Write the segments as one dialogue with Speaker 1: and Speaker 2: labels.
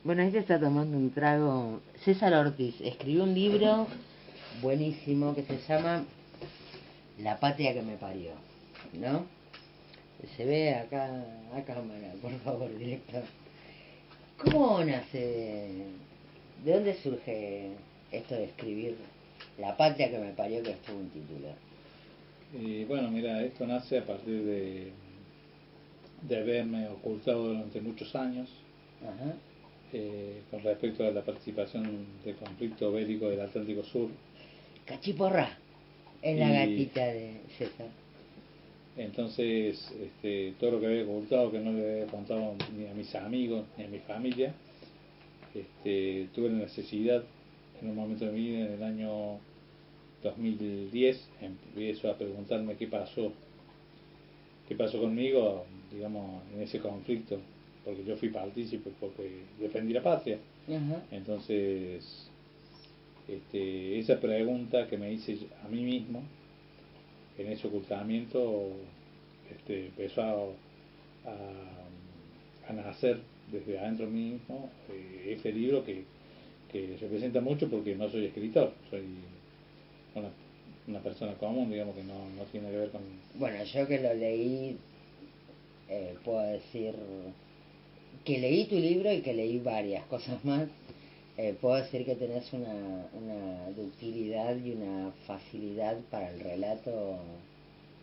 Speaker 1: Bueno, ahí se está tomando un trago. César Ortiz escribió un libro buenísimo que se llama La patria que me parió, ¿no? Se ve acá a cámara, por favor, director. ¿Cómo nace? ¿De dónde surge esto de escribir La patria que me parió, que es todo un título?
Speaker 2: Y bueno, mira, esto nace a partir de haberme ocultado durante muchos años
Speaker 1: Ajá.
Speaker 2: con respecto a la participación del conflicto bélico del Atlántico Sur.
Speaker 1: Cachiporra es la
Speaker 2: Y
Speaker 1: gatita de César.
Speaker 2: entonces todo lo que había ocultado, que no le había contado ni a mis amigos ni a mi familia, tuve la necesidad en un momento de mi vida, en el año 2010, empiezo a preguntarme qué pasó conmigo, digamos, en ese conflicto, porque yo fui partícipe, porque defendí la patria.
Speaker 1: Ajá.
Speaker 2: Entonces, esa pregunta que me hice a mí mismo, en ese ocultamiento, empezó a nacer desde adentro mismo ese libro que representa mucho, porque no soy escritor, soy una, una persona común, digamos, que no tiene que ver con...
Speaker 1: Bueno, yo que lo leí, puedo decir que leí tu libro y que leí varias cosas más. Puedo decir que tenés una ductilidad y una facilidad para el relato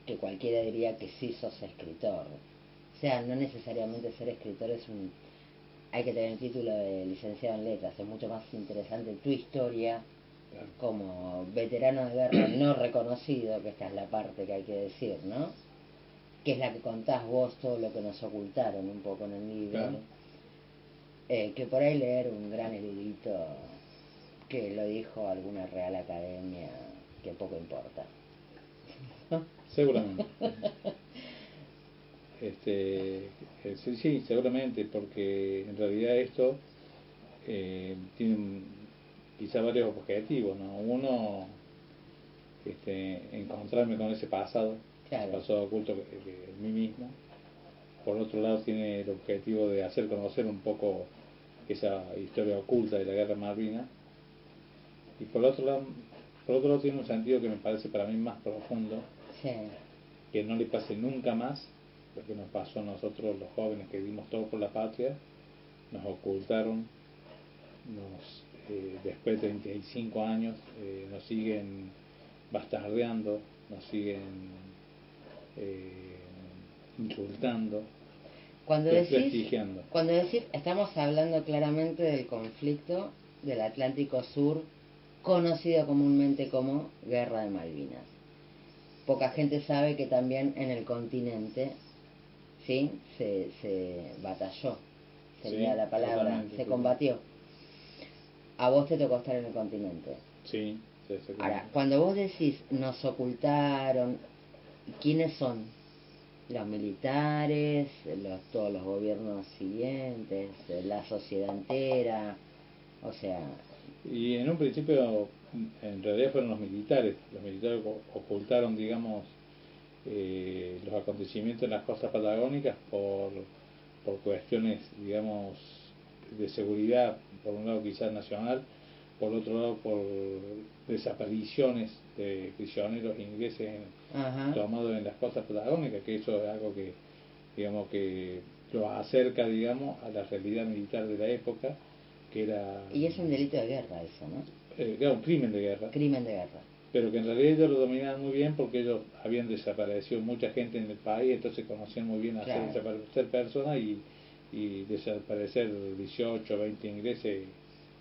Speaker 1: que cualquiera diría que sí sos escritor. O sea, no necesariamente ser escritor es un... Hay que tener el título de licenciado en letras. Es mucho más interesante tu historia como veterano de guerra no reconocido, que esta es la parte que hay que decir, ¿no? Que es la que contás vos, todo lo que nos ocultaron un poco en el libro.
Speaker 2: Claro.
Speaker 1: Que por ahí leer un gran erudito que lo dijo alguna Real Academia, que poco importa.
Speaker 2: Seguramente. Sí, sí, seguramente, porque en realidad esto tiene quizá varios objetivos, ¿no? Uno, encontrarme con ese
Speaker 1: Claro.
Speaker 2: pasado oculto de mí mismo. Por otro lado, tiene el objetivo de hacer conocer un poco esa historia oculta de la guerra de Malvinas. Y por otro lado tiene un sentido que me parece para mí más profundo,
Speaker 1: Sí.
Speaker 2: que no le pase nunca más lo que nos pasó a nosotros los jóvenes que dimos todo por la patria. Nos ocultaron, después de 35 años nos siguen bastardeando, nos siguen eh, insultando, desprestigiando.
Speaker 1: Cuando decís, estamos hablando claramente del conflicto del Atlántico Sur, conocido comúnmente como Guerra de Malvinas. Poca gente sabe que también en el continente, ¿sí? Se batalló, sería
Speaker 2: Sí,
Speaker 1: la palabra, se
Speaker 2: totalmente.
Speaker 1: combatió. A vos te tocó estar en el continente.
Speaker 2: Sí, sí, exactamente.
Speaker 1: Ahora, cuando vos decís nos ocultaron, ¿quiénes son? Los militares, todos los gobiernos siguientes, la sociedad entera, o sea...
Speaker 2: Y en un principio, en realidad fueron los militares. Los militares ocultaron, digamos, los acontecimientos en las costas patagónicas por cuestiones, digamos, de seguridad, por un lado quizás nacional, por otro lado por desapariciones de prisioneros ingleses tomados en las costas patagónicas, que eso es algo que, digamos, que lo acerca, digamos, a la realidad militar de la época, que era...
Speaker 1: Y es un delito de guerra eso, ¿no?
Speaker 2: Era un crimen de guerra.
Speaker 1: Crimen de guerra.
Speaker 2: Pero que en realidad ellos lo dominaban muy bien, porque ellos habían desaparecido mucha gente en el país, entonces conocían muy bien hacer desaparecer personas, y desaparecer 18 o 20 ingleses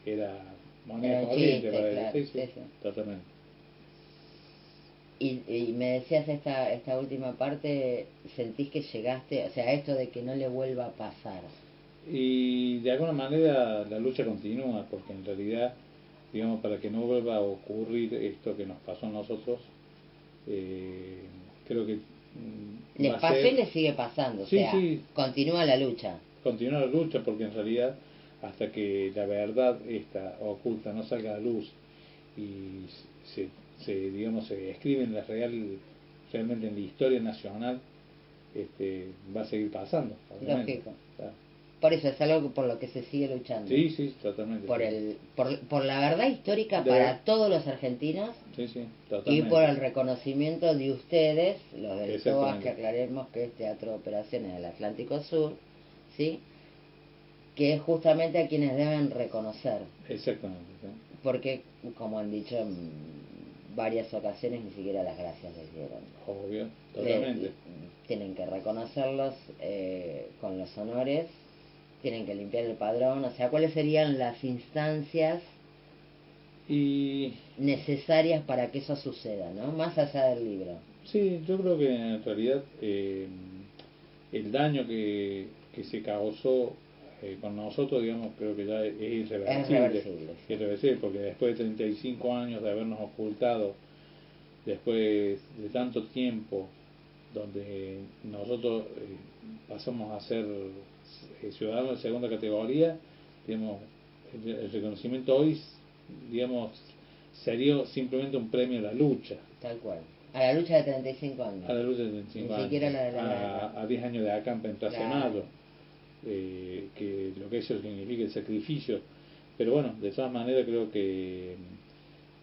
Speaker 2: era moneda corriente para ellos.
Speaker 1: Claro,
Speaker 2: Sí, sí, totalmente.
Speaker 1: Y me decías esta última parte, sentís que llegaste, o sea, esto de que no le vuelva a pasar.
Speaker 2: Y de alguna manera la lucha continúa, porque en realidad, digamos, para que no vuelva a ocurrir esto que nos pasó a nosotros, eh, creo que
Speaker 1: Les
Speaker 2: va a
Speaker 1: pasó y
Speaker 2: ser...
Speaker 1: les sigue pasando, o
Speaker 2: Sí,
Speaker 1: sea,
Speaker 2: sí,
Speaker 1: continúa la lucha.
Speaker 2: continúa la lucha, porque en realidad hasta que la verdad esta oculta no salga a la luz y digamos, se escribe en realmente en la historia nacional, va a seguir pasando, obviamente.
Speaker 1: Lógico.
Speaker 2: Claro.
Speaker 1: Por eso es algo por lo que se sigue luchando.
Speaker 2: Sí, sí, totalmente.
Speaker 1: Por la verdad histórica para todos los argentinos.
Speaker 2: Sí, sí,
Speaker 1: Y
Speaker 2: totalmente.
Speaker 1: por el reconocimiento de ustedes, los del TOAS, que aclaremos que es Teatro de Operaciones del Atlántico Sur, ¿sí? Que es justamente a quienes deben reconocer.
Speaker 2: Exactamente. ¿Sí?
Speaker 1: Porque, como han dicho en varias ocasiones, ni siquiera las gracias les dieron.
Speaker 2: Obvio, totalmente.
Speaker 1: Tienen que reconocerlos con los honores, tienen que limpiar el padrón, o sea, ¿cuáles serían las instancias necesarias para que eso suceda, ¿no? Más allá del libro.
Speaker 2: Sí, yo creo que en realidad el daño que se causó con nosotros, digamos, creo que ya es irreversible.
Speaker 1: Es reversible, sí.
Speaker 2: Irreversible, porque después de 35 años de habernos ocultado, después de tanto tiempo, donde nosotros pasamos a ser ciudadanos de segunda categoría, digamos, el reconocimiento hoy, digamos, sería simplemente un premio a la lucha.
Speaker 1: Tal cual. A la lucha de 35 años.
Speaker 2: A la lucha de 35 años. Ni
Speaker 1: siquiera la de la guerra.
Speaker 2: A 10 años de acampe inflacionario. Que lo que eso significa el sacrificio. Pero bueno, de todas maneras creo que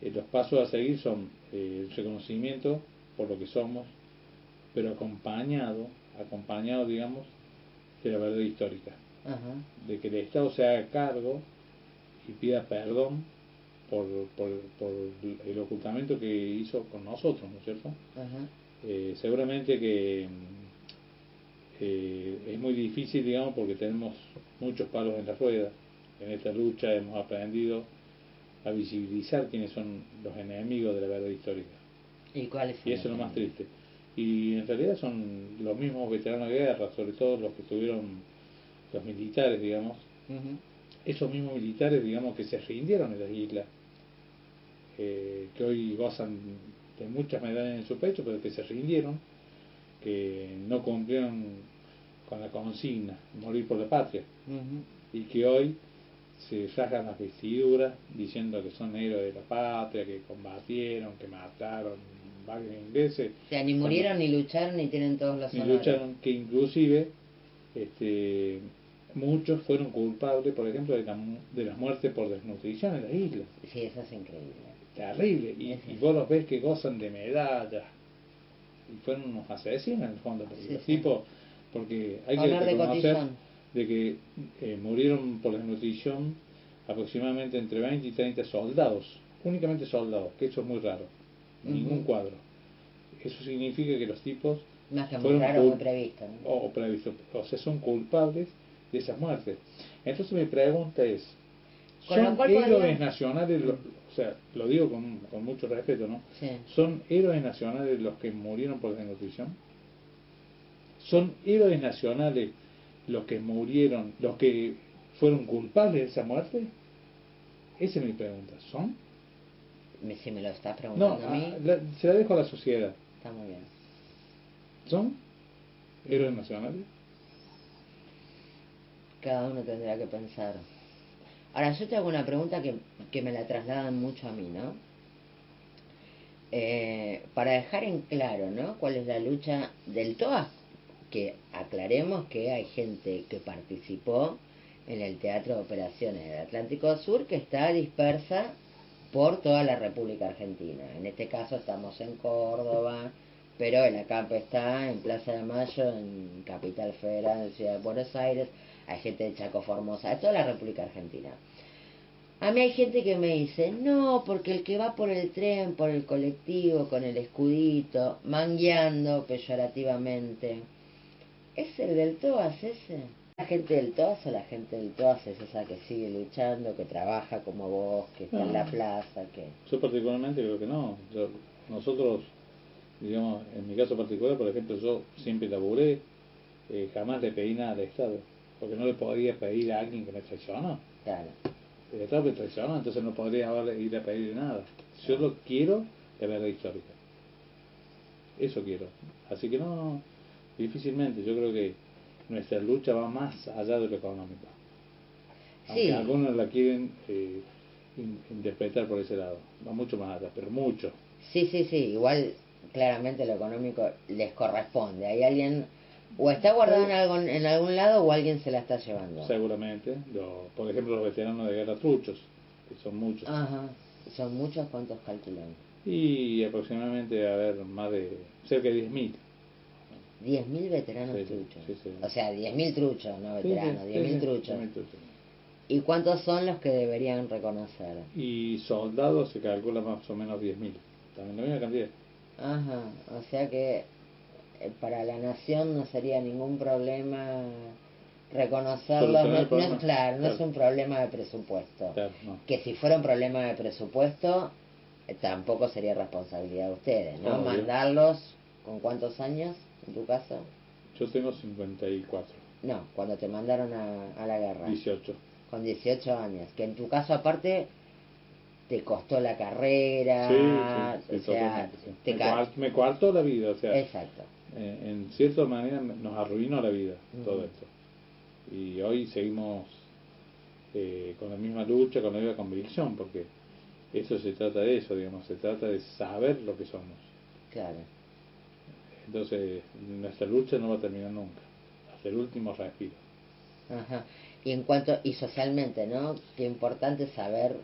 Speaker 2: los pasos a seguir son el reconocimiento por lo que somos, pero acompañado digamos, de la verdad histórica.
Speaker 1: Ajá.
Speaker 2: De que el Estado se haga cargo y pida perdón por el ocultamiento que hizo con nosotros, ¿no es cierto? Seguramente que es muy difícil, digamos, porque tenemos muchos palos en la rueda. En esta lucha hemos aprendido a visibilizar quiénes son los enemigos de la verdad histórica.
Speaker 1: ¿Y cuáles son?
Speaker 2: Y eso es lo más triste. Y en realidad son los mismos veteranos de guerra, sobre todo los que tuvieron los militares, digamos. Esos mismos militares, digamos, que se rindieron en las islas, que hoy gozan de muchas medallas en su pecho, pero que se rindieron, que no cumplieron con la consigna, morir por la patria, y que hoy se rasgan las vestiduras diciendo que son héroes de la patria, que combatieron, que mataron varios ingleses.
Speaker 1: O sea, ni murieron, ni lucharon, ni tienen todos los honores.
Speaker 2: Ni lucharon, que inclusive muchos fueron culpables, por ejemplo, de las muertes por desnutrición en las islas.
Speaker 1: Sí, eso es increíble.
Speaker 2: Terrible. Y vos los ves que gozan de medallas. Y fueron unos asesinos en el fondo. Porque los tipos, porque hay que reconocer de que murieron por desnutrición aproximadamente entre 20 y 30 soldados. Únicamente soldados, que eso es muy raro. Ningún cuadro. Eso significa que los tipos
Speaker 1: más que muy raro, muy previsto, ¿no?
Speaker 2: O previsto, o sea, son culpables de esas muertes. Entonces mi pregunta es, ¿son héroes nacionales, o sea, lo digo con mucho respeto, ¿no?
Speaker 1: Sí.
Speaker 2: ¿Son héroes nacionales los que murieron por desnutrición? ¿Son héroes nacionales los que murieron, los que fueron culpables de esa muerte? Esa es mi pregunta. ¿Son?
Speaker 1: Si me lo estás preguntando a mí.
Speaker 2: Se la dejo a la sociedad.
Speaker 1: Está muy bien.
Speaker 2: ¿Son héroes nacionales?
Speaker 1: Cada uno tendrá que pensar. Ahora, yo te hago una pregunta que me la trasladan mucho a mí, ¿no? Para dejar en claro, ¿no? ¿Cuál es la lucha del TOA? Que aclaremos que hay gente que participó en el Teatro de Operaciones del Atlántico Sur que está dispersa por toda la República Argentina. En este caso estamos en Córdoba, pero el acampe está en Plaza de Mayo, en Capital Federal, en Ciudad de Buenos Aires, hay gente de Chaco, Formosa, de toda la República Argentina. A mí hay gente que me dice, no, porque el que va por el tren, por el colectivo, con el escudito, mangueando peyorativamente, ¿es el del TOAS ese? ¿La gente del TOAS o la gente del TOAS es esa que sigue luchando, que trabaja como vos, que está en la plaza? Que
Speaker 2: yo particularmente creo que no. Nosotros, digamos, en mi caso particular, por ejemplo, yo siempre laburé, jamás le pedí nada al Estado, porque no le podía pedir a alguien que me traicionó.
Speaker 1: Claro.
Speaker 2: El Estado me traicionó, entonces no podría ir a pedir nada. Yo lo quiero de verdad histórica. Eso quiero. Así que no, difícilmente. Yo creo que nuestra lucha va más allá de lo económico. Aunque algunos la quieren interpretar por ese lado. Va mucho más allá, pero mucho.
Speaker 1: Sí, igual claramente lo económico les corresponde. Hay alguien O está guardada en algún lado o alguien se la está llevando.
Speaker 2: Seguramente. Por ejemplo, los veteranos de guerra truchos, que son muchos.
Speaker 1: Ajá. ¿Son muchos? ¿Cuántos calculan?
Speaker 2: Y aproximadamente, a ver, más de cerca de 10.000.
Speaker 1: 10.000 veteranos
Speaker 2: Sí,
Speaker 1: truchos.
Speaker 2: sí, sí.
Speaker 1: O sea, 10.000 truchos, no
Speaker 2: Sí,
Speaker 1: veteranos,
Speaker 2: sí,
Speaker 1: 10.000
Speaker 2: sí,
Speaker 1: truchos.
Speaker 2: 10.000 truchos.
Speaker 1: ¿Y cuántos son los que deberían reconocer?
Speaker 2: Y soldados se calcula más o menos 10.000. También la misma cantidad.
Speaker 1: Ajá, o sea que para la nación no sería ningún problema reconocerlos,
Speaker 2: Solucionar el problema.
Speaker 1: claro, no es
Speaker 2: Claro,
Speaker 1: un problema de presupuesto.
Speaker 2: claro, no.
Speaker 1: Que si fuera un problema de presupuesto, tampoco sería responsabilidad de ustedes, ¿no?
Speaker 2: Obvio.
Speaker 1: Mandarlos, ¿con cuántos años, en tu caso?
Speaker 2: Yo tengo 54.
Speaker 1: No, cuando te mandaron a la guerra.
Speaker 2: 18.
Speaker 1: Con 18 años. Que en tu caso, aparte, te costó la
Speaker 2: Sí,
Speaker 1: carrera,
Speaker 2: sí,
Speaker 1: o sea,
Speaker 2: totalmente. Sí.
Speaker 1: te
Speaker 2: Me coartó la vida, o sea,
Speaker 1: Exacto.
Speaker 2: en cierta manera nos arruinó la vida todo
Speaker 1: Ujú.
Speaker 2: esto. Y hoy seguimos con la misma lucha, con la misma convicción, porque eso se trata de eso, digamos, se trata de saber lo que somos.
Speaker 1: Claro.
Speaker 2: Entonces, nuestra lucha no va a terminar nunca, hasta el último respiro.
Speaker 1: Ajá. Y en cuanto, y socialmente, ¿no? Qué importante saber,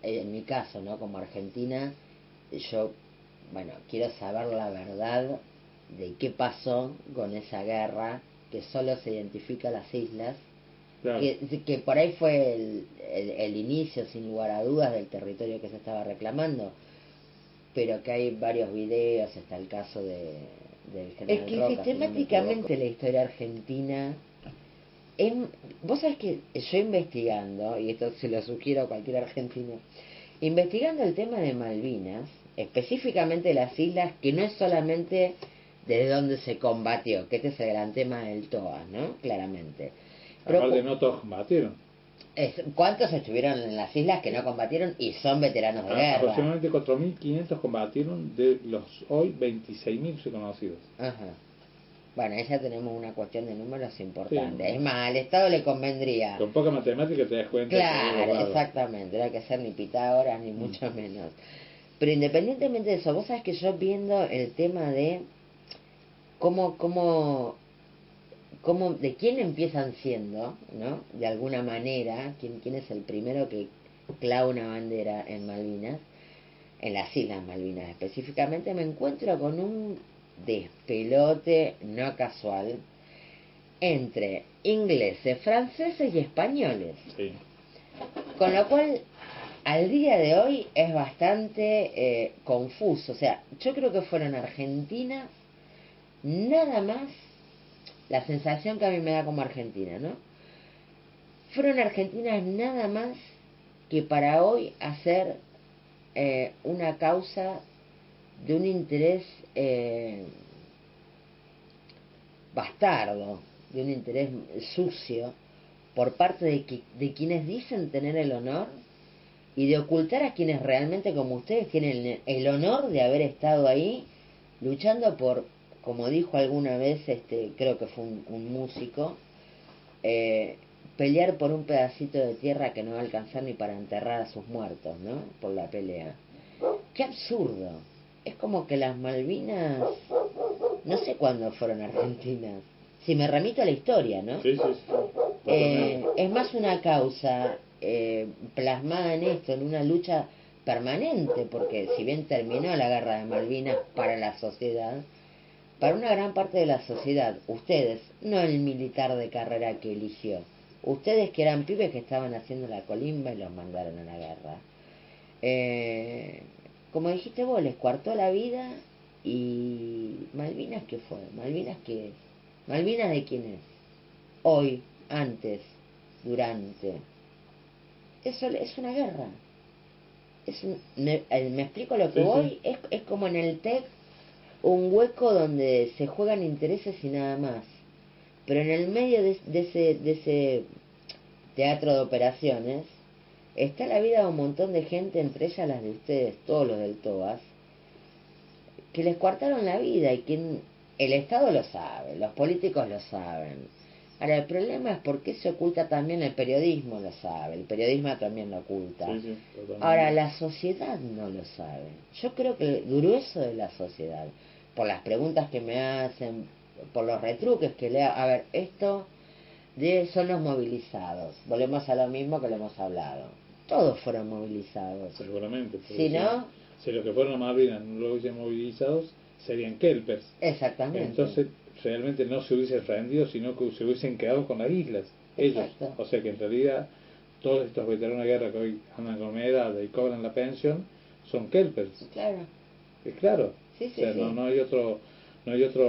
Speaker 1: en mi caso, ¿no? Como argentina, yo, bueno, quiero saber la verdad de qué pasó con esa guerra, que solo se identifica las islas,
Speaker 2: Claro,
Speaker 1: que por ahí fue el inicio, sin lugar a dudas, del territorio que se estaba reclamando, pero que hay varios videos, está el caso del
Speaker 3: Es
Speaker 1: general
Speaker 3: que
Speaker 1: Roca, si no me equivoco.
Speaker 3: sistemáticamente la historia argentina,
Speaker 1: Vos sabés que yo investigando, y esto se lo sugiero a cualquier argentino, investigando el tema de Malvinas, específicamente las islas, que no es solamente de dónde se combatió, que este es el gran tema del TOA, ¿no? Claramente. Pero
Speaker 2: aparte no todos combatieron.
Speaker 1: ¿cuántos estuvieron en las islas que no combatieron y son veteranos de guerra?
Speaker 2: Aproximadamente 4.500 combatieron de los hoy 26.000 reconocidos.
Speaker 1: Ajá. Bueno, ahí ya tenemos una cuestión de números importante.
Speaker 2: Sí,
Speaker 1: Es más, al Estado le convendría.
Speaker 2: con poca matemática te das cuenta que es
Speaker 1: Claro,
Speaker 2: logrado.
Speaker 1: exactamente. No hay que ser ni Pitágoras, ni mucho menos. Pero independientemente de eso, vos sabés que yo viendo el tema de de quién empiezan siendo, ¿no? De alguna manera, quién es el primero que clava una bandera en Malvinas, en las Islas Malvinas específicamente, me encuentro con un despelote no casual entre ingleses, franceses y españoles.
Speaker 2: Sí.
Speaker 1: Con lo cual, al día de hoy es bastante confuso. O sea, yo creo que fueron Argentina, nada más, la sensación que a mí me da como argentina, ¿no? Fueron argentinas nada más que para hoy hacer una causa de un interés bastardo, de un interés sucio, por parte de quienes dicen tener el honor y de ocultar a quienes realmente, como ustedes, tienen el honor de haber estado ahí luchando por, como dijo alguna vez, creo que fue un músico, pelear por un pedacito de tierra que no va a alcanzar ni para enterrar a sus muertos, ¿no? Por la pelea. ¡Qué absurdo! Es como que las Malvinas, no sé cuándo fueron argentinas. Si me remito a la historia, ¿no?
Speaker 2: Sí, sí, sí.
Speaker 1: Es más una causa plasmada en esto, en una lucha permanente, porque si bien terminó la guerra de Malvinas para la sociedad, para una gran parte de la sociedad, ustedes, no el militar de carrera que eligió, ustedes que eran pibes que estaban haciendo la colimba y los mandaron a la guerra. Como dijiste vos, les coartó la vida. ¿Y Malvinas qué fue? ¿Malvinas qué es? ¿Malvinas de quién es? Hoy, antes, durante. Eso es una guerra. Me explico lo que
Speaker 2: Sí, sí.
Speaker 1: voy. Es como en el TEC un hueco donde se juegan intereses y nada más. Pero en el medio de ese teatro de operaciones está la vida de un montón de gente, entre ellas las de ustedes, todos los del TOAS, que les coartaron la vida y que el Estado lo sabe, los políticos lo saben. Ahora, el problema es por qué se oculta también el periodismo, lo sabe, el periodismo también lo oculta.
Speaker 2: Sí, sí, totalmente.
Speaker 1: Ahora, la sociedad no lo sabe. Yo creo que el grueso de la sociedad, por las preguntas que me hacen, por los retruques que le a ver, esto son los movilizados. Volvemos a lo mismo que lo hemos hablado. Todos fueron movilizados.
Speaker 2: Seguramente.
Speaker 1: Si no,
Speaker 2: si los que fueron a Malvinas no lo hubiesen movilizados, serían kelpers.
Speaker 1: Exactamente.
Speaker 2: Entonces, realmente no se hubiesen rendido, sino que se hubiesen quedado con las islas. Ellos.
Speaker 1: Exacto.
Speaker 2: O sea que en realidad, todos estos veteranos de guerra que hoy andan con una edad y cobran la pensión, son kelpers.
Speaker 1: Claro.
Speaker 2: Es claro.
Speaker 1: Sí, sí,
Speaker 2: o sea,
Speaker 1: sí.
Speaker 2: no hay otro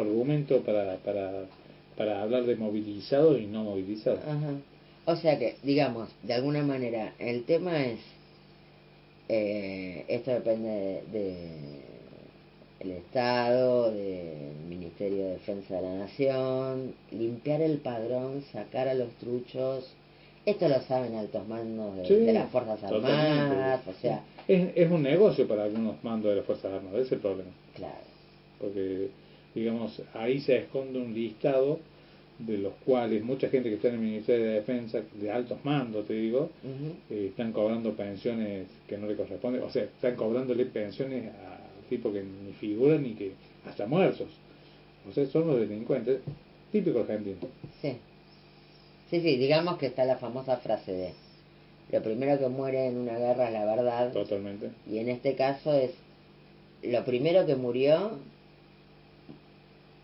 Speaker 2: argumento para hablar de movilizados y no movilizados.
Speaker 1: Ajá. O sea que, digamos, de alguna manera, el tema es, esto depende de el Estado, del Ministerio de Defensa de la Nación, limpiar el padrón, sacar a los truchos. Esto lo saben altos mandos de las Fuerzas Armadas, o sea...
Speaker 2: Es un negocio para algunos mandos de las Fuerzas Armadas, ese es el problema.
Speaker 1: Claro.
Speaker 2: Porque, digamos, ahí se esconde un listado de los cuales mucha gente que está en el Ministerio de Defensa, de altos mandos, te digo, están cobrando pensiones que no le corresponden, o sea, están cobrándole pensiones a tipos que ni figuran ni que hasta muertos. O sea, son los delincuentes típicos argentinos.
Speaker 1: Sí. Sí, digamos que está la famosa frase de lo primero que muere en una guerra es la verdad.
Speaker 2: Totalmente.
Speaker 1: Y en este caso es lo primero que murió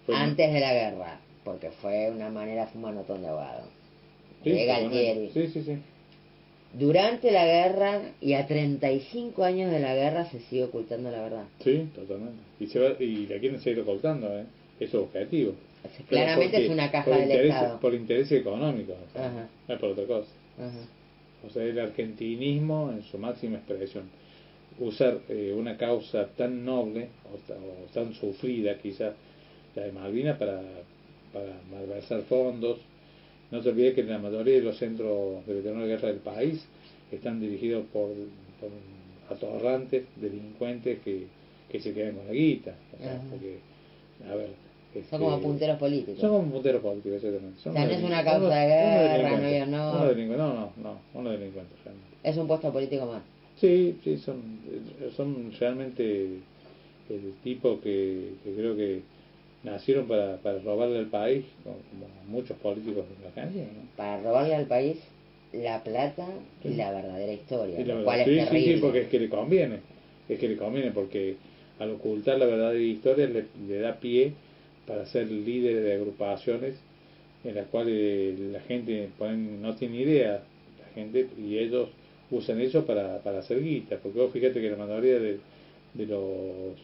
Speaker 1: antes de la guerra, porque fue una manera fumanotón de ahogado. De Galtieri.
Speaker 2: Sí.
Speaker 1: Durante la guerra y a 35 años de la guerra se sigue ocultando la verdad.
Speaker 2: Sí, totalmente. Y la quieren seguir ocultando, ¿eh? Eso es objetivo.
Speaker 1: Claramente es una caja del Estado.
Speaker 2: Por intereses económicos, o sea,
Speaker 1: Ajá.
Speaker 2: no es por otra cosa.
Speaker 1: Ajá.
Speaker 2: O sea, el argentinismo en su máxima expresión. Usar una causa tan noble o tan sufrida, quizás la de Malvinas, para malversar fondos. No te olvides que la mayoría de los centros de veteranos de guerra del país están dirigidos por atorrantes, delincuentes que se quedan con la guita. O sea, porque, a ver,
Speaker 1: son como punteros políticos.
Speaker 2: Son como punteros políticos, exactamente.
Speaker 1: O sea, no es una causa de guerra, no hay honor.
Speaker 2: Uno delincuente realmente.
Speaker 1: Es un puesto político más.
Speaker 2: Sí, son realmente el tipo que creo que nacieron para robarle al país, como muchos políticos de la Argentina, ¿no?
Speaker 1: Para robarle al país la plata y la verdadera historia, lo cual es terrible.
Speaker 2: Sí, porque es que le conviene, porque al ocultar la verdadera historia le da pie para ser líderes de agrupaciones en las cuales la gente no tiene idea, la gente, y ellos usan eso para hacer guita, porque vos fíjate que la mayoría de los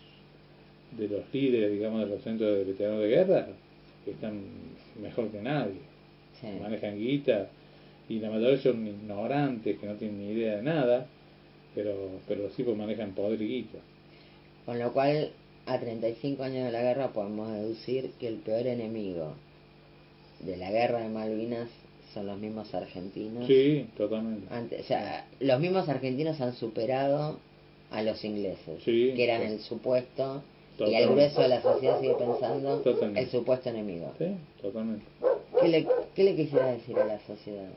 Speaker 2: líderes, digamos, de los centros de veteranos de guerra están mejor que nadie, manejan guita, y la mayoría son ignorantes que no tienen ni idea de nada, pero los tipos manejan poder y guita.
Speaker 1: Con lo cual, a 35 años de la guerra podemos deducir que el peor enemigo de la guerra de Malvinas son los mismos argentinos.
Speaker 2: Sí, totalmente.
Speaker 1: O sea, los mismos argentinos han superado a los ingleses, que eran el supuesto, y el grueso de la sociedad sigue pensando el supuesto enemigo.
Speaker 2: Sí, totalmente.
Speaker 1: ¿Qué le quisiera decir a la sociedad?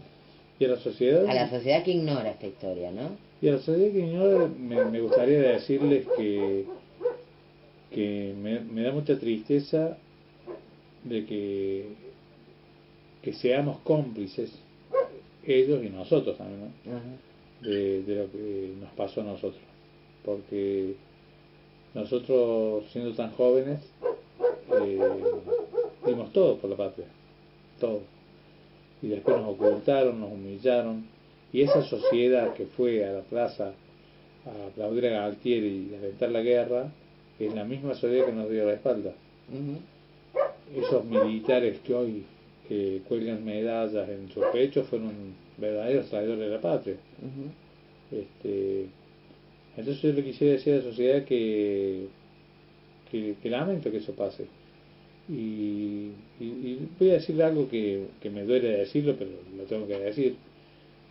Speaker 2: ¿Y a la sociedad?
Speaker 1: A la sociedad que ignora esta historia, ¿no?
Speaker 2: Y a la sociedad que ignora, me gustaría decirles que me da mucha tristeza de que seamos cómplices, ellos y nosotros también, ¿no? De lo que nos pasó a nosotros. Porque nosotros, siendo tan jóvenes, dimos todo por la patria, todo. Y después nos ocultaron, nos humillaron. Y esa sociedad que fue a la plaza a aplaudir a Galtieri y a alentar la guerra, es la misma sociedad que nos dio la espalda. Esos militares que hoy cuelgan medallas en su pecho fueron verdaderos traidores de la patria. Entonces yo le quisiera decir a la sociedad que lamento que eso pase. Y voy a decirle algo que me duele decirlo, pero lo tengo que decir,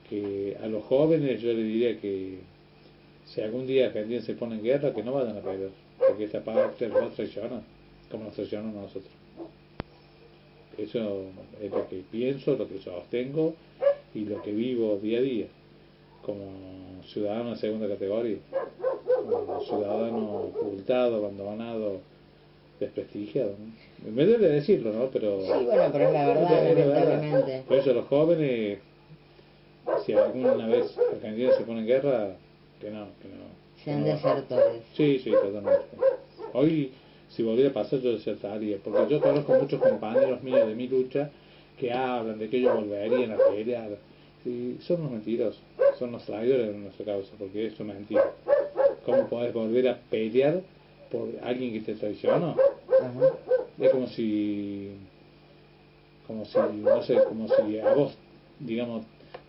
Speaker 2: que a los jóvenes yo les diría que si algún día Argentina se pone en guerra, que no vayan a perder, porque esta parte los va a traicionar, como nos traicionan a nosotros. Eso es lo que pienso, lo que sostengo y lo que vivo día a día, como ciudadano de segunda categoría, como ciudadano ocultado, abandonado desprestigiado, ¿no? Me duele decirlo, ¿no? Pero
Speaker 1: Sí, bueno, pero es la verdad,
Speaker 2: es la verdad.
Speaker 1: lamentablemente.
Speaker 2: Por eso los jóvenes, si alguna vez Argentina se pone en guerra, que no.
Speaker 1: Sean
Speaker 2: que no va.
Speaker 1: desertores.
Speaker 2: Sí, totalmente. Hoy, si volviera a pasar, yo desertaría, porque yo conozco muchos compañeros míos de mi lucha que hablan de que ellos volverían a pelear. Sí, son unos mentirosos, son los traidores de nuestra causa, porque eso es mentira. ¿Cómo podés volver a pelear por alguien que te traicionó?
Speaker 1: Ajá.
Speaker 2: Es no sé, como si a vos, digamos,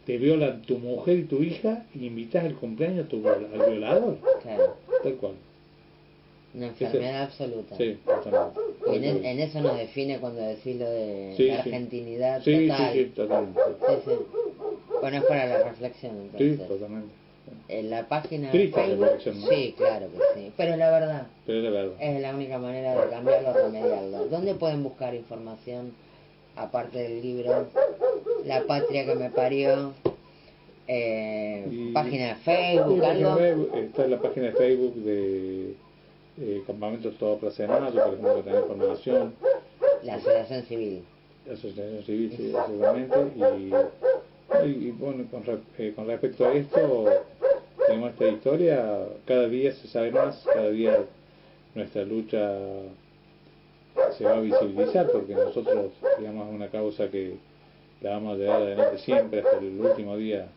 Speaker 2: te violan tu mujer y tu hija y invitas al cumpleaños al violador.
Speaker 1: Claro.
Speaker 2: Tal cual.
Speaker 1: Una enfermedad absoluta.
Speaker 2: Sí, totalmente.
Speaker 1: Y en eso nos define cuando decís lo de
Speaker 2: Sí,
Speaker 1: la
Speaker 2: sí.
Speaker 1: argentinidad
Speaker 2: Sí,
Speaker 1: total.
Speaker 2: sí, totalmente.
Speaker 1: Sí, sí. Bueno, es para la reflexión
Speaker 2: Sí,
Speaker 1: entonces.
Speaker 2: totalmente.
Speaker 1: En la página de
Speaker 2: Triste
Speaker 1: Facebook,
Speaker 2: reflexión, ¿no?
Speaker 1: sí, claro que sí. Pero la verdad,
Speaker 2: Pero es la verdad.
Speaker 1: es la única manera de cambiarlo, remediarlo. ¿Dónde pueden buscar información aparte del libro La patria que me parió? Página de Facebook,
Speaker 2: Sí, página
Speaker 1: algo.
Speaker 2: de Facebook, está en la página de Facebook de Campamentos Todo Plaza de Mayo, por ejemplo, que tenés información.
Speaker 1: La asociación civil.
Speaker 2: La asociación civil, sí, seguramente. Y bueno, con respecto a esto, tenemos esta historia, cada día se sabe más, cada día nuestra lucha se va a visibilizar, porque nosotros, digamos, es una causa que la vamos a llevar adelante siempre hasta el último día.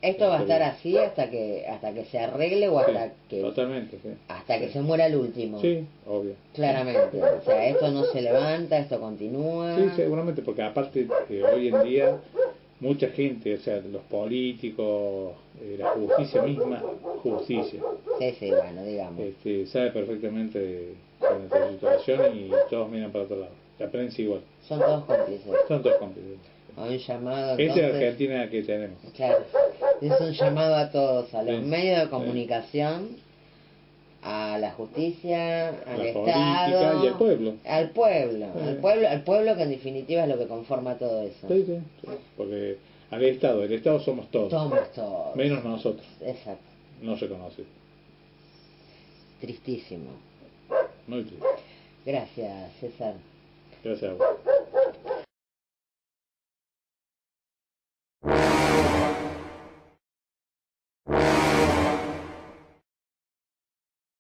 Speaker 1: Esto va a estar así hasta que se arregle o hasta
Speaker 2: Sí, totalmente, sí.
Speaker 1: hasta que se muera el último.
Speaker 2: Sí, obvio.
Speaker 1: Claramente. O sea, esto no se levanta, esto continúa.
Speaker 2: Sí, seguramente, porque aparte hoy en día mucha gente, o sea, los políticos, la justicia misma, justicia,
Speaker 1: Sí, bueno, digamos.
Speaker 2: sabe perfectamente de nuestra situación y todos miran para otro lado. La prensa igual.
Speaker 1: Son todos cómplices.
Speaker 2: Son todos cómplices.
Speaker 1: A un llamado
Speaker 2: Esa es
Speaker 1: entonces.
Speaker 2: la Argentina que tenemos.
Speaker 1: Claro. Es un llamado a todos, a los
Speaker 2: Sí,
Speaker 1: medios de
Speaker 2: sí.
Speaker 1: comunicación, a la justicia, al
Speaker 2: La
Speaker 1: Estado,
Speaker 2: política y al pueblo.
Speaker 1: al pueblo,
Speaker 2: Sí.
Speaker 1: al pueblo que en definitiva es lo que conforma todo eso.
Speaker 2: Sí, porque el Estado somos todos.
Speaker 1: Somos todos.
Speaker 2: Menos nosotros.
Speaker 1: Exacto.
Speaker 2: No se conoce.
Speaker 1: Tristísimo.
Speaker 2: Muy triste.
Speaker 1: Gracias, César.
Speaker 2: Gracias a vos.